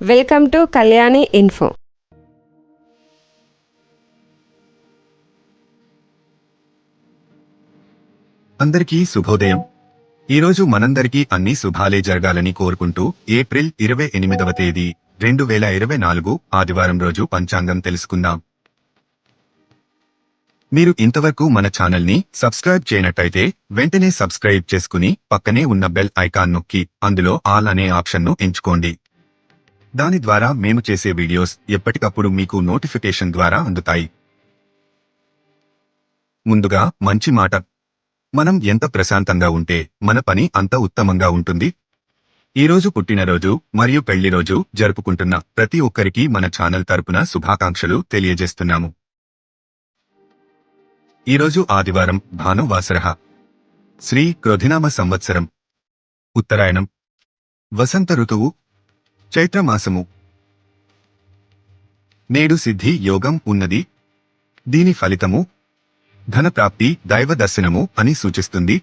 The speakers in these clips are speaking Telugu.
Welcome to Kalyani info. అందరికీ శుభోదయం. ఈరోజు మనందరికీ అన్ని శుభాలే జరగాలని కోరుకుంటూ ఏప్రిల్ 28వ తేదీ 2024 ఆదివారం రోజు పంచాంగం తెలుసుకుందాం. మీరు ఇంతవరకు మన ఛానల్ని సబ్స్క్రైబ్ చేయనట్టయితే వెంటనే సబ్స్క్రైబ్ చేసుకుని పక్కనే ఉన్న బెల్ ఐకాన్ నొక్కి అందులో ఆల్ అనే ఆప్షన్ను ఎంచుకోండి. దాని ద్వారా మేము చేసే వీడియోస్ ఎప్పటికప్పుడు మీకు నోటిఫికేషన్ ద్వారా అందుతాయి. ముందుగా మంచి మాట. మనం ఎంత ప్రశాంతంగా ఉంటే మన పని అంత ఉత్తమంగా ఉంటుంది. ఈరోజు పుట్టినరోజు మరియు పెళ్లిరోజు జరుపుకుంటున్న ప్రతి ఒక్కరికి మన ఛానల్ తరపున శుభాకాంక్షలు తెలియజేస్తున్నాము. ఈరోజు ఆదివారం, భానువాసరః, శ్రీ క్రోధినామ సంవత్సరం, ఉత్తరాయణం, వసంత ఋతువు, చైత్రమాసము. నేడు సిద్ధి యోగం ఉన్నది. దీని ఫలితము ధనప్రాప్తి, దైవ దర్శనము అని సూచిస్తుంది.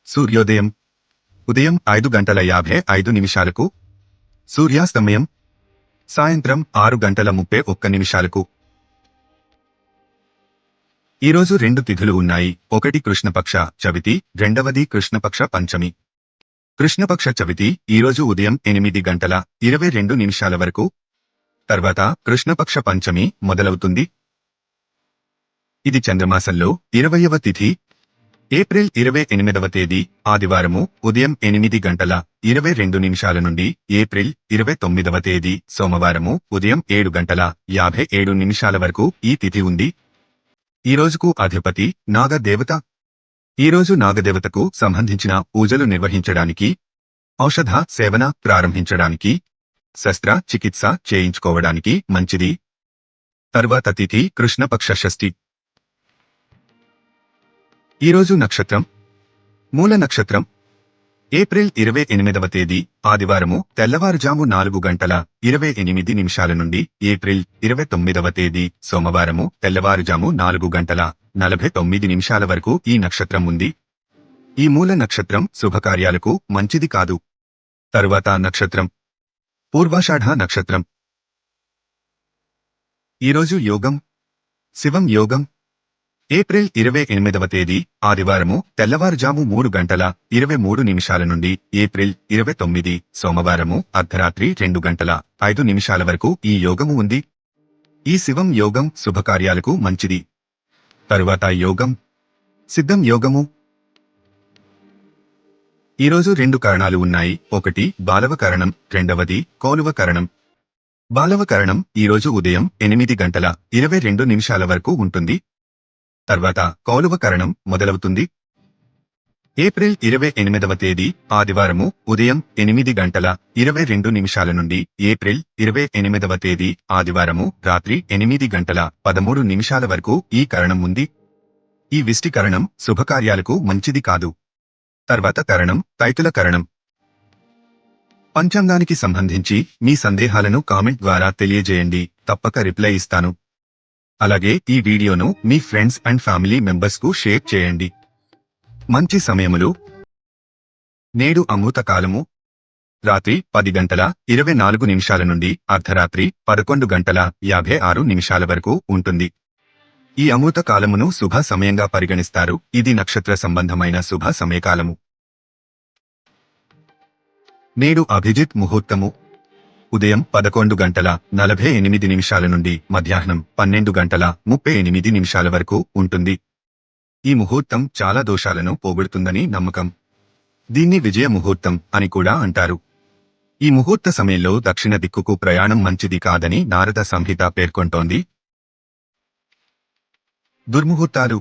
సూర్యోదయం ఉదయం 5:55 సూర్యాస్తమయం సాయంత్రం 6:31. ఈరోజు 2 తిథులు ఉన్నాయి. ఒకటి కృష్ణపక్ష చవితి, రెండవది కృష్ణపక్ష పంచమి. కృష్ణపక్ష చవితి ఈరోజు ఉదయం 8:22 వరకు. తర్వాత కృష్ణపక్ష పంచమి మొదలవుతుంది. ఇది చంద్రమాసంలో 20వ తిథి. ఏప్రిల్ 28వ తేదీ ఆదివారము ఉదయం 8:22 నుండి ఏప్రిల్ 29వ తేదీ సోమవారము ఉదయం 7:57 వరకు ఈ తిథి ఉంది. ఈ రోజుకు అధిపతి నాగదేవత. ఈరోజు నాగదేవతకు సంబంధించిన పూజలు నిర్వహించడానికి, ఔషధ సేవన ప్రారంభించడానికి, శస్త్ర చికిత్స చేయించుకోవడానికి మంచిది. తర్వాత తిథి కృష్ణపక్ష షష్ఠి. ఈరోజు నక్షత్రం మూల నక్షత్రం. ఏప్రిల్ 28వ తేదీ ఆదివారము తెల్లవారుజాము 4:28 నుండి ఏప్రిల్ 29వ తేదీ సోమవారము తెల్లవారుజాము 4:49 వరకు ఈ నక్షత్రం ఉంది. ఈ మూల నక్షత్రం శుభకార్యాలకు మంచిది కాదు. తరువాత నక్షత్రం పూర్వాషాఢ నక్షత్రం. ఈరోజు యోగం శివం యోగం. ఏప్రిల్ 28వ తేదీ ఆదివారము తెల్లవారుజాము 3:23 నుండి ఏప్రిల్ 29 సోమవారము అర్ధరాత్రి 2:05 వరకు ఈ యోగము ఉంది. ఈ శివం యోగం శుభకార్యాలకు మంచిది. తరువాత యోగం సిద్ధం యోగము. ఈరోజు 2 కరణాలు ఉన్నాయి. ఒకటి బాలవకరణం, రెండవది కౌలువకరణం. బాలవకరణం ఈరోజు ఉదయం 8:22 వరకు ఉంటుంది. తర్వాత కౌలువకరణం మొదలవుతుంది. ఏప్రిల్ 28వ తేదీ ఆదివారము ఉదయం 8:22 నుండి ఏప్రిల్ 28వ తేదీ ఆదివారము రాత్రి 8:13 వరకు ఈ కరణం ఉంది. ఈ విష్టి కరణం శుభకార్యాలకు మంచిది కాదు. తర్వాత కరణం తైతుల కరణం. పంచాంగానికి సంబంధించి మీ సందేహాలను కామెంట్ ద్వారా తెలియజేయండి, తప్పక రిప్లై ఇస్తాను. అలాగే ఈ వీడియోను మీ ఫ్రెండ్స్ అండ్ ఫ్యామిలీ మెంబర్స్కు షేర్ చేయండి. మంచి సమయములు. నేడు అమృతకాలము రాత్రి 10:24 నుండి అర్ధరాత్రి 11:56 వరకు ఉంటుంది. ఈ అమృత కాలమును శుభ సమయంగా పరిగణిస్తారు. ఇది నక్షత్ర సంబంధమైన శుభ సమయకాలము. నేడు అభిజిత్ ముహూర్తము ఉదయం 11:48 నుండి మధ్యాహ్నం 12:38 వరకు ఉంటుంది. ఈ ముహూర్తం చాలా దోషాలను పోగొడుతుందని నమ్మకం. దీన్ని విజయ ముహూర్తం అని కూడా అంటారు. ఈ ముహూర్త సమయంలో దక్షిణ దిక్కుకు ప్రయాణం మంచిది కాదని నారద సంహిత పేర్కొంటోంది. దుర్ముహూర్తాలు.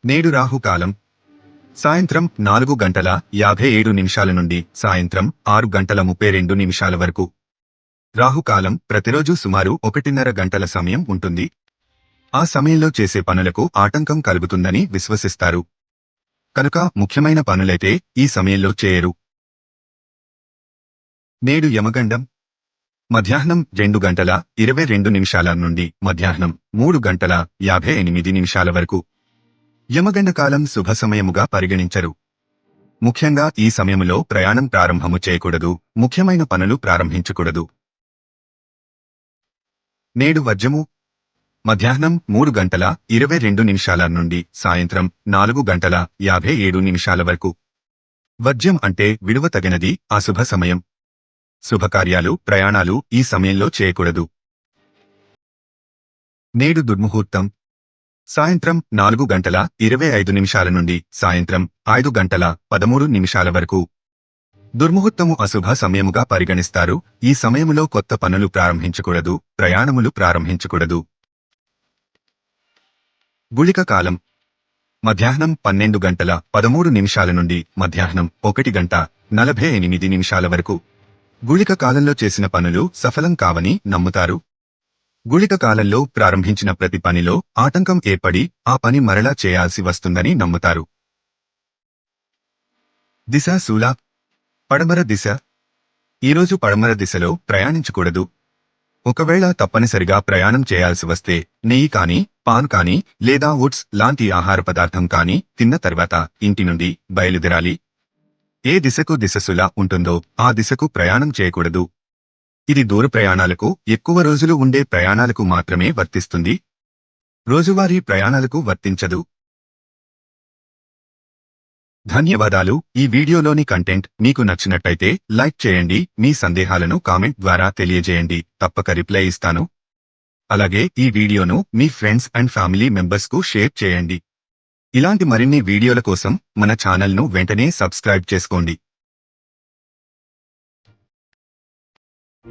నేడు రాహుకాలం సాయంత్రం 4:57 నుండి సాయంత్రం 6:32 వరకు. రాహుకాలం ప్రతిరోజు సుమారు 1:30 గంటల సమయం ఉంటుంది. ఆ సమయంలో చేసే పనులకు ఆటంకం కలుగుతుందని విశ్వసిస్తారు. కనుక ముఖ్యమైన పనులైతే ఈ సమయంలో చేయరు. నేడు యమగండం మధ్యాహ్నం 2:22 నుండి మధ్యాహ్నం 3:58 వరకు. యమగండ కాలం శుభ సమయముగా పరిగణించరు. ముఖ్యంగా ఈ సమయంలో ప్రయాణం ప్రారంభము చేయకూడదు, ముఖ్యమైన పనులు ప్రారంభించకూడదు. నేడు వర్జము మధ్యాహ్నం 3:22 నుండి సాయంత్రం 4:57 వరకు. వర్జ్యం అంటే విడువ తగినది, అశుభ సమయం. శుభకార్యాలు, ప్రయాణాలు ఈ సమయంలో చేయకూడదు. నేడు దుర్ముహూర్తం సాయంత్రం 4:25 నుండి సాయంత్రం 5:13 వరకు. దుర్ముహూర్తము అశుభ సమయముగా పరిగణిస్తారు. ఈ సమయములో కొత్త పనులు ప్రారంభించకూడదు, ప్రయాణములు ప్రారంభించకూడదు. గుళిక కాలం మధ్యాహ్నం 12:13 నుండి మధ్యాహ్నం 1:48 వరకు. గుళిక కాలంలో చేసిన పనులు సఫలం కావని నమ్ముతారు. గుళిక కాలంలో ప్రారంభించిన ప్రతి పనిలో ఆటంకం ఏర్పడి ఆ పని మరలా చేయాల్సి వస్తుందని నమ్ముతారు. దిశ శూల పడమర దిశ. ఈరోజు పడమర దిశలో ప్రయాణించకూడదు. ఒకవేళ తప్పనిసరిగా ప్రయాణం చేయాల్సి వస్తే నెయ్యి కానీ, పాన్ కానీ లేదా ఓట్స్ లాంటి ఆహార పదార్థం కానీ తిన్న తర్వాత ఇంటి నుండి బయలుదేరాలి. ఏ దిశకు దిశశూల ఉంటుందో ఆ దిశకు ప్రయాణం చేయకూడదు. ఇది దూర ప్రయాణాలకు, ఎక్కువ రోజులు ఉండే ప్రయాణాలకు మాత్రమే వర్తిస్తుంది. రోజువారీ ప్రయాణాలకు వర్తించదు. ధన్యవాదాలు. ఈ వీడియోలోని కంటెంట్ మీకు నచ్చినట్టయితే లైక్ చేయండి. మీ సందేహాలను కామెంట్ ద్వారా తెలియజేయండి. తప్పక రిప్లై ఇస్తాను. అలాగే ఈ వీడియోను మీ ఫ్రెండ్స్ అండ్ ఫ్యామిలీ మెంబర్స్కు షేర్ చేయండి. ఇలాంటి మరిన్ని వీడియోల కోసం మన ఛానల్ను వెంటనే సబ్స్క్రైబ్ చేసుకోండి.